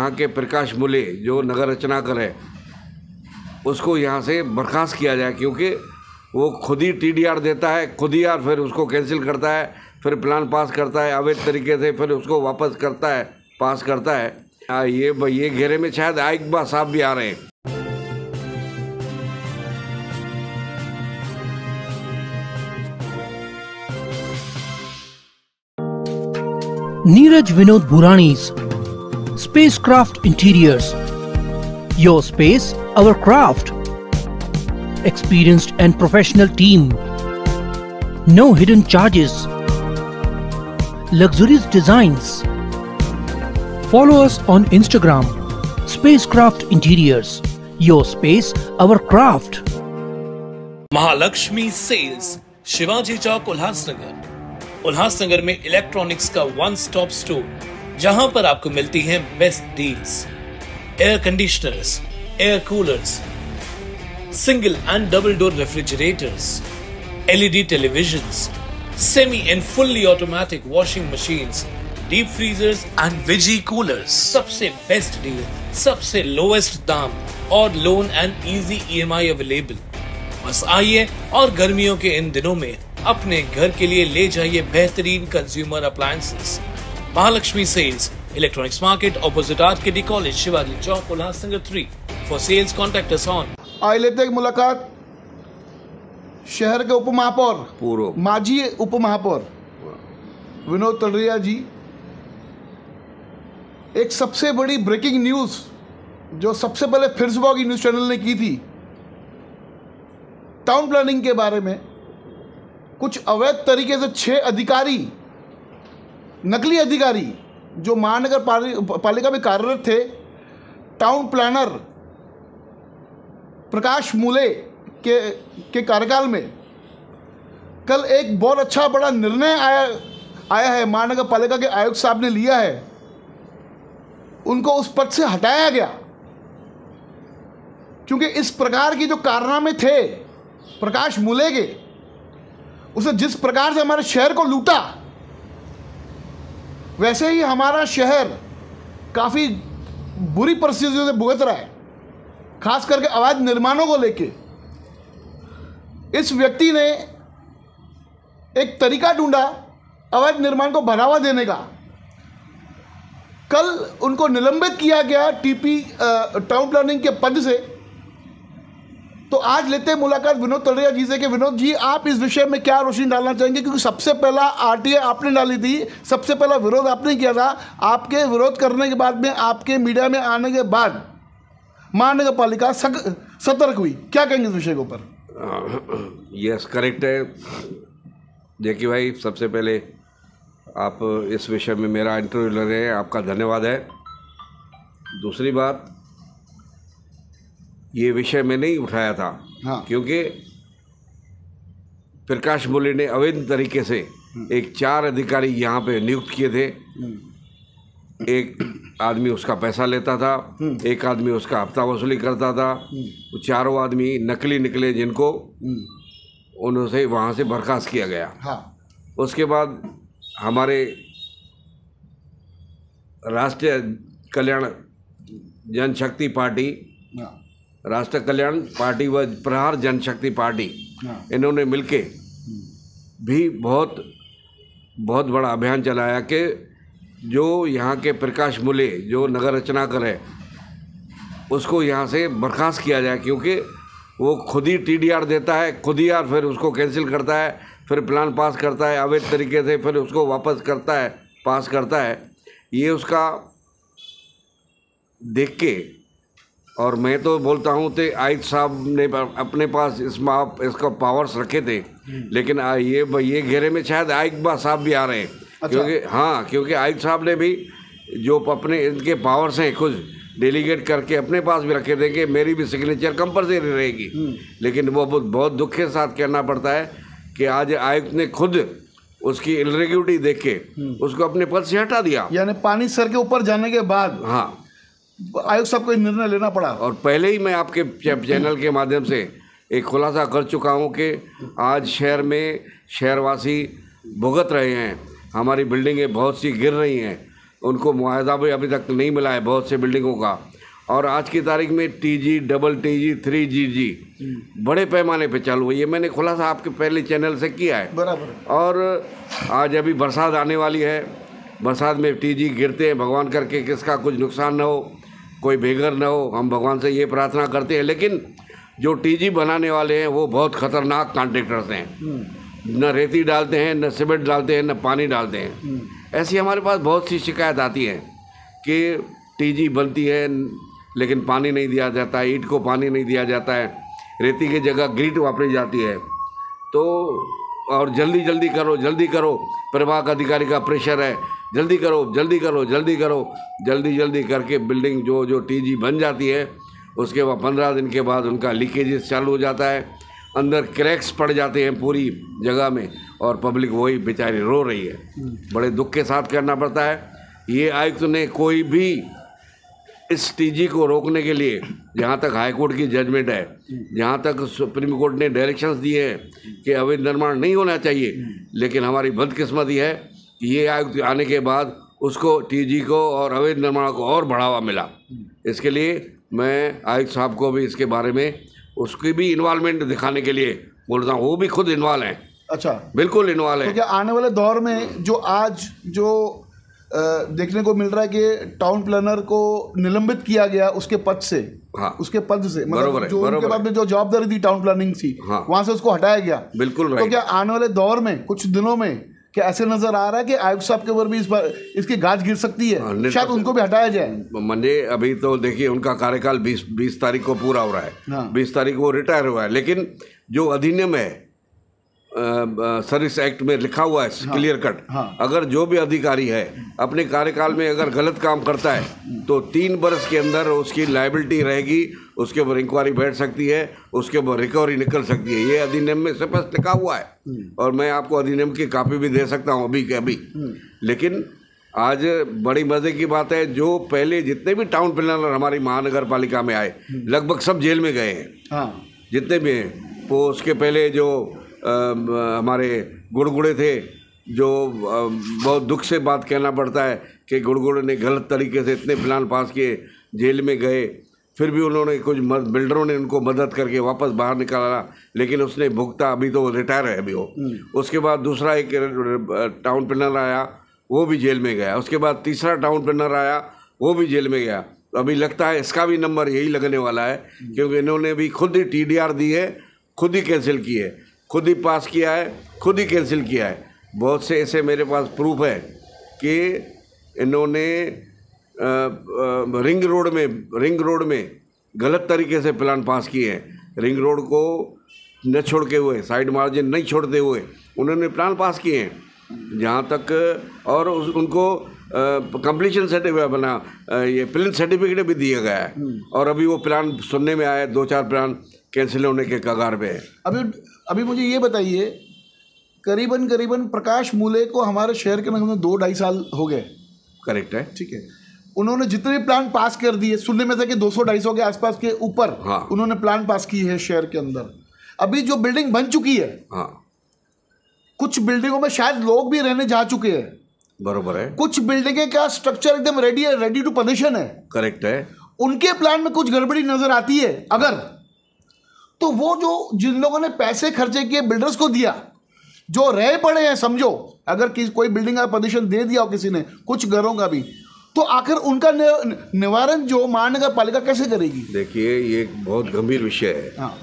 यहाँ के प्रकाश मुले जो नगर रचनाकर है उसको यहाँ से बर्खास्त किया जाए, क्योंकि वो खुद ही TDR देता है, खुद ही यार फिर उसको कैंसिल करता है, फिर प्लान पास करता है अवैध तरीके से, फिर उसको वापस करता है, पास करता है। ये घेरे में शायद आइकबा साहब भी आ रहे हैं। Neeraj Vinod Burani's Spacecraft Interiors. Your space, our craft. Experienced and professional team. No hidden charges. Luxurious designs. Follow us on Instagram. Spacecraft Interiors. Your space, our craft. Mahalaxmi sales, Shivaji Chowk, Ulhasnagar. Ulhasnagar में इलेक्ट्रॉनिक्स का वन स्टॉप स्टोर, जहां पर आपको मिलती हैं best deals. Air conditioners, air coolers, single and double door refrigerators, LED televisions, semi and fully automatic washing machines, deep freezers and veggie coolers. सबसे best deal, सबसे lowest दाम और loan and easy EMI available. बस आइए और गर्मियों के इन दिनों में अपने घर के लिए ले जाइए बेहतरीन consumer appliances. Mahalakshmi sales, electronics market, opposite RKD college, Shivaji Chowk, Ulhasnagar 3। For sales contact us on. आज लेते हैं मुलाकात शहर के उपमहापौर, पूर्व माजी उपमहापौर विनोद तलरेजा जी। एक सबसे बड़ी ब्रेकिंग न्यूज जो सबसे पहले फिर्सबॉगी न्यूज चैनल ने की थी, टाउन प्लानिंग के बारे में कुछ अवैध तरीके से 6 अधिकारी, नकली अधिकारी जो महानगर पालिका में कार्यरत थे, टाउन प्लानर प्रकाश मुले के कार्यकाल में कल एक बहुत अच्छा बड़ा निर्णय आया है, महानगर पालिका के आयुक्त साहब ने लिया है। उनको उस पद से हटाया गया, क्योंकि इस प्रकार की जो कारनामे थे प्रकाश मुले के, उसने जिस प्रकार से हमारे शहर को लूटा, वैसे ही हमारा शहर काफ़ी बुरी परिस्थितियों से भुगत रहा है, खास करके अवैध निर्माणों को लेके। इस व्यक्ति ने एक तरीका ढूंढा अवैध निर्माण को बढ़ावा देने का। कल उनको निलंबित किया गया टाउन प्लानिंग के पद से। तो आज लेते हैं मुलाकात विनोद तलरेजा जी से कि विनोद जी, आप इस विषय में क्या रोशनी डालना चाहेंगे, क्योंकि सबसे पहला RTA आपने डाली थी, सबसे पहला विरोध आपने किया था। आपके विरोध करने के बाद में, आपके मीडिया में आने के बाद महानगर पालिका सतर्क हुई। क्या कहेंगे इस विषय के ऊपर? यस, करेक्ट है जैकी भाई। सबसे पहले आप इस विषय में मेरा इंटरव्यू ले रहे हैं, आपका धन्यवाद है। दूसरी बात, ये विषय मैं नहीं उठाया था, हाँ। क्योंकि प्रकाश मुले ने अवैध तरीके से एक 4 अधिकारी यहाँ पे नियुक्त किए थे। एक आदमी उसका पैसा लेता था, एक आदमी उसका हफ्ता वसूली करता था। वो चारों आदमी नकली निकले, जिनको उनसे वहाँ से बर्खास्त किया गया। हाँ। उसके बाद हमारे राष्ट्रीय कल्याण जनशक्ति पार्टी, राष्ट्रीय कल्याण पार्टी व प्रहार जनशक्ति पार्टी, इन्होंने मिलके भी बहुत बड़ा अभियान चलाया कि जो यहाँ के प्रकाश मुले जो नगर रचनाकर है उसको यहाँ से बर्खास्त किया जाए, क्योंकि वो खुद ही TDR देता है, खुद ही यार फिर उसको कैंसिल करता है, फिर प्लान पास करता है अवैध तरीके से, फिर उसको वापस करता है, पास करता है। ये उसका देख के, और मैं तो बोलता हूँ तो आयुक्त साहब ने अपने पास इसका पावर्स रखे थे, लेकिन ये घेरे में शायद आइकबा साहब भी आ रहे हैं। अच्छा। क्योंकि आयुक्त साहब ने भी जो अपने इनके पावर्स हैं खुद डेलीगेट करके अपने पास भी रखे थे कि मेरी भी सिग्नेचर कंपलसरी रहेगी। लेकिन वो बहुत दुख के साथ कहना पड़ता है कि आज आयुक्त ने खुद उसकी इलरेग्युलरिटी देख के उसको अपने पद से हटा दिया। यानी पानी सर के ऊपर जाने के बाद हाँ, आयुक्त साहब को निर्णय लेना पड़ा। और पहले ही मैं आपके चैनल के माध्यम से एक खुलासा कर चुका हूँ कि आज शहर में शहरवासी भुगत रहे हैं, हमारी बिल्डिंगें बहुत सी गिर रही हैं। उनको मुआवजा भी अभी तक नहीं मिला है बहुत से बिल्डिंगों का। और आज की तारीख में TG, डबल TG, 3GG बड़े पैमाने पे चालू हुई है। मैंने खुलासा आपके पहले चैनल से किया है। बराबर। और आज अभी बरसात आने वाली है, बरसात में TG गिरते हैं, भगवान करके किसका कुछ नुकसान न हो, कोई बेघर न हो, हम भगवान से ये प्रार्थना करते हैं। लेकिन जो TG बनाने वाले हैं वो बहुत ख़तरनाक कॉन्ट्रैक्टर्स हैं, न रेती डालते हैं, न सीमेंट डालते हैं, न पानी डालते हैं। ऐसी हमारे पास बहुत सी शिकायत आती है कि TG बनती है लेकिन पानी नहीं दिया जाता है, ईंट को पानी नहीं दिया जाता है, रेती की जगह ग्रीट वापरी जाती है। तो और जल्दी जल्दी करो, प्रभाग अधिकारी का प्रेशर है, जल्दी करो जल्दी करके बिल्डिंग जो TG बन जाती है उसके बाद 15 दिन के बाद उनका लीकेजेस चालू हो जाता है, अंदर क्रैक्स पड़ जाते हैं पूरी जगह में, और पब्लिक वही बेचारी रो रही है। बड़े दुख के साथ करना पड़ता है। ये आयुक्त ने कोई भी इस TG को रोकने के लिए, जहाँ तक हाई कोर्ट की जजमेंट है, जहाँ तक सुप्रीम कोर्ट ने डायरेक्शंस दिए हैं कि अवैध निर्माण नहीं होना चाहिए, लेकिन हमारी बदकिस्मती है कि ये आयुक्त आने के बाद उसको TG को और अवैध निर्माण को और बढ़ावा मिला। इसके लिए मैं आयुक्त साहब को भी इसके बारे में उसकी भी इन्वॉल्वमेंट दिखाने के लिए बोलता हूँ। वो भी खुद इन्वॉल्व हैं। अच्छा, बिल्कुल इन्वॉल्व है। तो क्या आने वाले दौर में जो आज देखने को मिल रहा है कि टाउन प्लानर को निलंबित किया गया उसके पद से, हाँ, उसके पद से, मतलब जो उनके बरोबर बाद में जो जवाबदारी थी टाउन प्लानिंग थी, हाँ, वहां से उसको हटाया गया। बिल्कुल। तो क्या आने वाले दौर में कुछ दिनों में क्या ऐसे नजर आ रहा है कि आयुक्त साहब के ऊपर भी इस बार इसकी गाज गिर सकती है, शायद उनको भी हटाया जाए? मंडे अभी तो देखिए उनका कार्यकाल 20 तारीख को पूरा हो रहा है। हाँ। 20 तारीख को रिटायर हुआ है, लेकिन जो अधिनियम है सर्विस एक्ट में लिखा हुआ है क्लियर कट, अगर जो भी अधिकारी है अपने कार्यकाल में अगर गलत काम करता है तो 3 वर्ष के अंदर उसकी लायबिलिटी रहेगी, उसके ऊपर इंक्वायरी बैठ सकती है, उसके ऊपर रिकवरी निकल सकती है। ये अधिनियम में स्पष्ट लिखा हुआ है और मैं आपको अधिनियम की कॉपी भी दे सकता हूँ अभी के अभी। लेकिन आज बड़ी मज़े की बात है, जो पहले जितने भी टाउन प्लानर हमारी महानगर पालिका में आए लगभग सब जेल में गए हैं, जितने भी हैं। वो उसके पहले जो हमारे गुड़गुड़े थे, जो बहुत दुख से बात कहना पड़ता है कि गुड़गुड़े ने गलत तरीके से इतने प्लान पास किए, जेल में गए, फिर भी उन्होंने कुछ बिल्डरों ने उनको मदद करके वापस बाहर निकाला, लेकिन उसने भुगता। अभी तो रिटायर है अभी वो। उसके बाद दूसरा एक टाउन प्लानर आया, वो भी जेल में गया। उसके बाद तीसरा टाउन प्लानर आया, वो भी जेल में गया। अभी लगता है इसका भी नंबर यही लगने वाला है, क्योंकि इन्होंने भी खुद ही TDR दी है, खुद ही कैंसिल की है, खुद ही पास किया है, खुद ही कैंसिल किया है। बहुत से ऐसे मेरे पास प्रूफ है कि इन्होंने रिंग रोड में गलत तरीके से प्लान पास किए हैं। रिंग रोड को न छोड़ के हुए, साइड मार्जिन नहीं छोड़ते हुए उन्होंने प्लान पास किए हैं जहाँ तक, और उनको कंप्लीशन सर्टिफिकेट बना, ये प्लान सर्टिफिकेट भी दिया गया है। और अभी वो प्लान सुनने में आया 2-4 प्लान कैंसिल होने के कगार पे है। अभी मुझे ये बताइए, करीबन प्रकाश मूले को हमारे शहर के में 2-2.5 साल हो गए। करेक्ट है, ठीक है। उन्होंने जितने प्लान पास कर दिए, सुनने में था कि 200-250 के आसपास के ऊपर, हाँ, उन्होंने प्लान पास की है शहर के अंदर। अभी जो बिल्डिंग बन चुकी है, हाँ, कुछ बिल्डिंगों में शायद लोग भी रहने जा चुके हैं। बरोबर है। कुछ बिल्डिंगें का स्ट्रक्चर एकदम रेडी टू पोजीशन है। करेक्ट है। उनके प्लान में कुछ गड़बड़ी नजर आती है अगर, तो वो जो जिन लोगों ने पैसे खर्चे किए बिल्डर्स को दिया, जो रह पड़े हैं, समझो अगर कोई बिल्डिंग का पोजीशन दे दिया हो किसी ने, कुछ घरों का भी, तो आखिर उनका निवारण जो महानगर पालिका कैसे करेगी? देखिए, ये एक बहुत गंभीर विषय है। हाँ।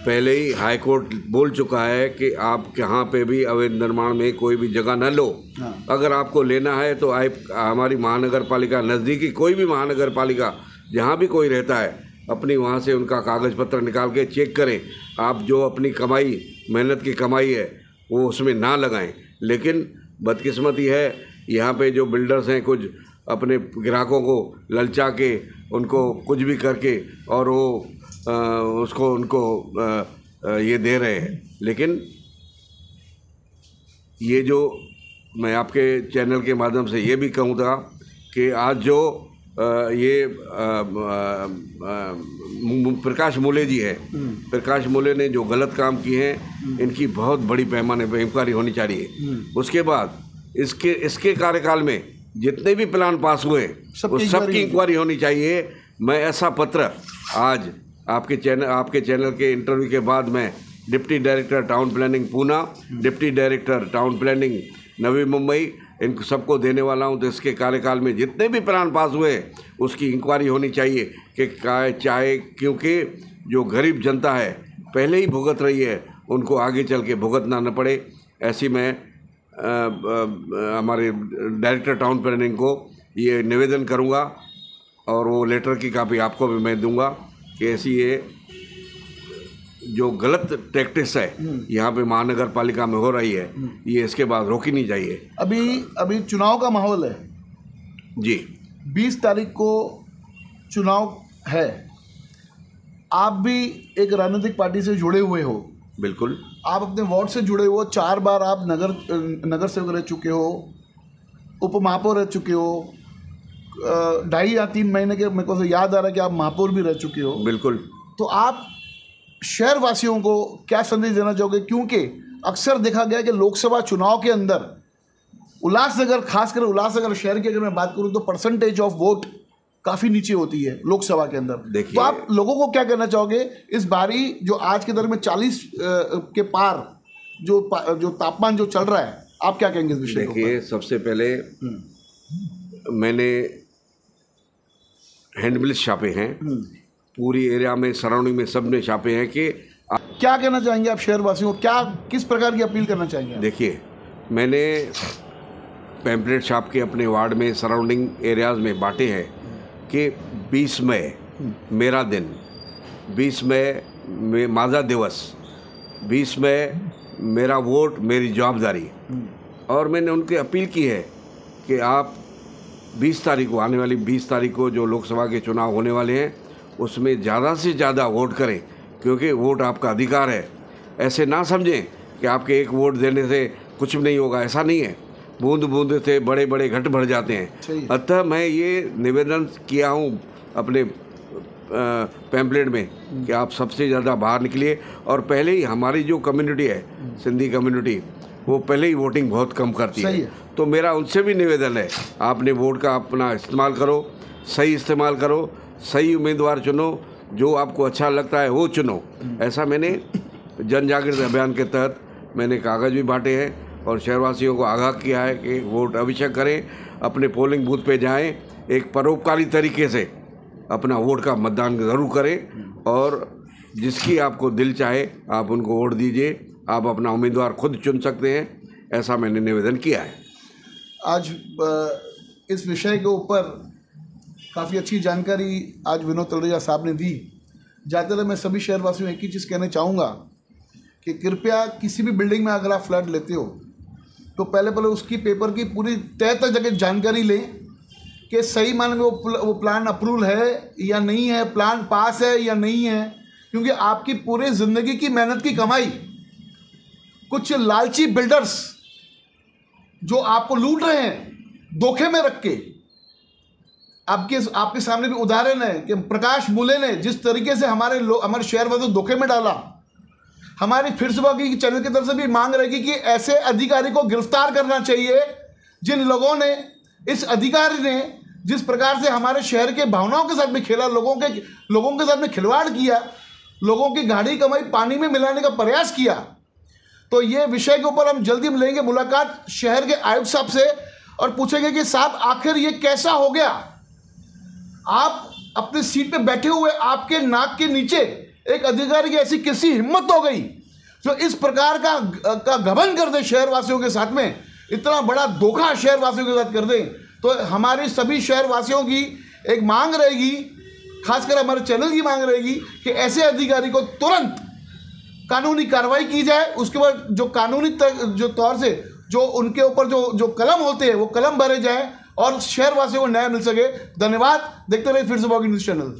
पहले ही हाई कोर्ट बोल चुका है कि आप कहाँ पे भी अवैध निर्माण में कोई भी जगह न लो। हाँ। अगर आपको लेना है तो हमारी महानगर पालिका, नज़दीकी कोई भी महानगर पालिका जहाँ भी कोई रहता है, अपनी वहाँ से उनका कागज़ पत्र निकाल के चेक करें। आप जो अपनी कमाई, मेहनत की कमाई है वो उसमें ना लगाएं। लेकिन बदकिस्मती है, यहाँ पे जो बिल्डर्स हैं कुछ अपने ग्राहकों को ललचा के, उनको कुछ भी करके, और वो उनको ये दे रहे हैं। लेकिन ये जो मैं आपके चैनल के माध्यम से ये भी कहूँगा कि आज जो ये प्रकाश मूले जी है, प्रकाश मूले ने जो गलत काम किए हैं, इनकी बहुत बड़ी पैमाने पर इंक्वायरी होनी चाहिए। उसके बाद इसके कार्यकाल में जितने भी प्लान पास हुए सबकी उस सबकी इंक्वायरी होनी चाहिए। मैं ऐसा पत्र आज आपके चैनल के इंटरव्यू के बाद मैं deputy director town planning Poona, deputy director town planning Navi Mumbai, इन सबको देने वाला हूं। तो इसके कार्यकाल में जितने भी प्लान पास हुए उसकी इंक्वायरी होनी चाहिए कि चाहे, क्योंकि जो गरीब जनता है पहले ही भुगत रही है, उनको आगे चल के भुगतना न पड़े। ऐसी मैं हमारे डायरेक्टर टाउन प्लानिंग को ये निवेदन करूंगा और वो लेटर की कॉपी आपको भी मैं दूंगा कि ऐसी ये जो गलत प्रैक्टिस है यहाँ पे महानगर पालिका में हो रही है, ये इसके बाद रोकी नहीं चाहिए। अभी चुनाव का माहौल है जी। 20 तारीख को चुनाव है। आप भी एक राजनीतिक पार्टी से जुड़े हुए हो। बिल्कुल। आप अपने वार्ड से जुड़े हो। 4 बार आप नगर सेवक रह चुके हो, उप महापौर रह चुके हो, 2.5 या 3 महीने के मेरे को याद आ रहा है कि आप महापौर भी रह चुके हो। बिल्कुल। तो आप शहर वासियों को क्या संदेश देना चाहोगे? क्योंकि अक्सर देखा गया कि लोकसभा चुनाव के अंदर उल्लासनगर, खासकर उल्लासनगर शहर की अगर मैं बात करूं तो परसेंटेज ऑफ वोट काफ़ी नीचे होती है लोकसभा के अंदर। तो आप लोगों को क्या कहना चाहोगे इस बारी जो आज के दर में 40 के पार जो तापमान जो चल रहा है, आप क्या कहेंगे इस विषय? देखिए, सबसे पहले मैंने हैंडबिल्स छापे हैं पूरी एरिया में, सराउंडिंग में सब ने छापे हैं कि क्या कहना चाहेंगे आप शहर वासियों को? किस प्रकार की अपील करना चाहेंगे? देखिए, मैंने पैम्पलेट छाप के अपने वार्ड में सराउंडिंग एरियाज़ में बांटे हैं कि 20 मई मेरा दिन, 20 मई माझा दिवस, 20 मई मेरा वोट मेरी जवाबदारी। और मैंने उनकी अपील की है कि आप 20 तारीख को, आने वाली 20 तारीख को जो लोकसभा के चुनाव होने वाले हैं उसमें ज़्यादा से ज़्यादा वोट करें, क्योंकि वोट आपका अधिकार है। ऐसे ना समझें कि आपके एक वोट देने से कुछ भी नहीं होगा, ऐसा नहीं है। बूंद बूंद से बड़े बड़े घट भर जाते हैं। अतः मैं ये निवेदन किया हूँ अपने पैम्पलेट में कि आप सबसे ज़्यादा बाहर निकलिए। और पहले ही हमारी जो कम्युनिटी है, सिंधी कम्युनिटी, वो पहले ही वोटिंग बहुत कम करती है। तो मेरा उनसे भी निवेदन है, आपने वोट का अपना इस्तेमाल करो, सही इस्तेमाल करो, सही उम्मीदवार चुनो, जो आपको अच्छा लगता है वो चुनो। ऐसा मैंने जन जागृति अभियान के तहत मैंने कागज़ भी बांटे हैं और शहरवासियों को आगाह किया है कि वोट अवश्य करें, अपने पोलिंग बूथ पे जाएं, एक परोपकारी तरीके से अपना वोट का मतदान ज़रूर करें और जिसकी आपको दिल चाहे आप उनको वोट दीजिए। आप अपना उम्मीदवार खुद चुन सकते हैं, ऐसा मैंने निवेदन किया है। आज इस विषय के ऊपर काफ़ी अच्छी जानकारी आज विनोद तलरेजा साहब ने दी। जाते हुए मैं सभी शहरवासियों एक ही चीज़ कहना चाहूँगा कि कृपया किसी भी बिल्डिंग में अगर आप फ्लैट लेते हो तो पहले उसकी पेपर की पूरी तय तक जगह जानकारी लें कि सही मायने में वो प्लान अप्रूवल है या नहीं है, प्लान पास है या नहीं है। क्योंकि आपकी पूरी ज़िंदगी की मेहनत की कमाई कुछ लालची बिल्डर्स जो आपको लूट रहे हैं धोखे में रख के, आपके सामने भी उदाहरण है कि प्रकाश मुले ने जिस तरीके से हमारे शहरवासियों को धोखे में डाला। हमारी फिर सुबह की चैनल की तरफ से भी मांग रहेगी कि ऐसे अधिकारी को गिरफ्तार करना चाहिए जिन लोगों ने, इस अधिकारी ने जिस प्रकार से हमारे शहर के भावनाओं के साथ में खेला, लोगों के साथ में खिलवाड़ किया, लोगों की गाड़ी कमाई पानी में मिलाने का प्रयास किया। तो ये विषय के ऊपर हम जल्दी लेंगे मुलाकात शहर के आयुक्त साहब से और पूछेंगे कि साहब आखिर ये कैसा हो गया? आप अपनी सीट पे बैठे हुए आपके नाक के नीचे एक अधिकारी की ऐसी किसी हिम्मत हो गई जो इस प्रकार का घमंड कर दे शहरवासियों के साथ में, इतना बड़ा धोखा शहरवासियों के साथ कर दे। तो हमारी सभी शहरवासियों की एक मांग रहेगी, खासकर हमारे चैनल की मांग रहेगी कि ऐसे अधिकारी को तुरंत कानूनी कार्रवाई की जाए। उसके बाद जो कानूनी जो तौर से जो उनके ऊपर जो कलम होते हैं वो कलम भरे जाए और शहरवासियों को न्याय मिल सके। धन्यवाद। देखते रहिए फिर से न्यूज़ चैनल।